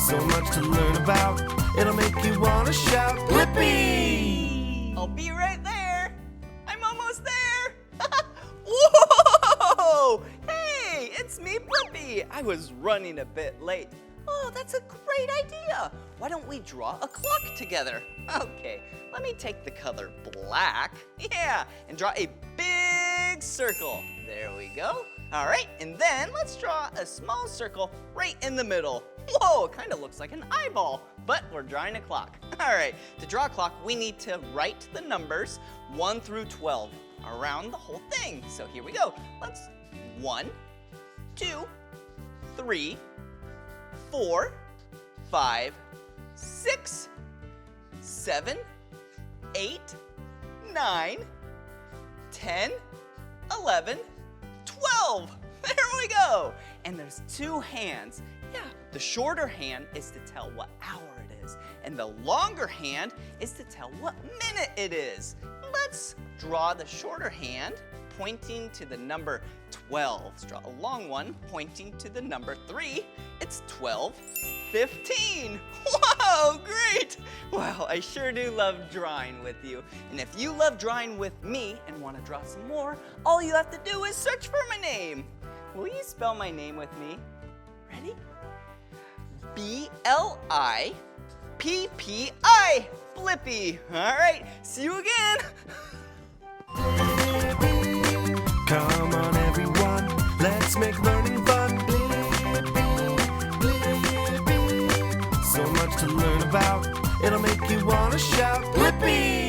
So much to learn about, it'll make you want to shout, Blippi! I'll be right there. I'm almost there. Whoa! Hey, it's me, Blippi. I was running a bit late. Oh, that's a great idea. Why don't we draw a clock together? Okay, let me take the color black. Yeah, and draw a big circle. There we go. All right, and then let's draw a small circle right in the middle. Whoa, it kind of looks like an eyeball, but we're drawing a clock. All right, to draw a clock, we need to write the numbers 1 through 12 around the whole thing. So here we go. Let's 1, 2, 3, 4, 5, 6, 7, 8, 9, 10, 11, 12. There we go. And there's 2 hands. Yeah, the shorter hand is to tell what hour it is, and the longer hand is to tell what minute it is. Let's draw the shorter hand pointing to the number 12. Let's draw a long one pointing to the number 3. It's 12:15. Whoa, great! Wow, I sure do love drawing with you. And if you love drawing with me and want to draw some more, all you have to do is search for my name. Will you spell my name with me? Ready? B-L-I-P-P-I. Blippi. All right, see you again. Come on everyone, let's make learning fun. So much to learn about, it'll make you want to shout, Blippi!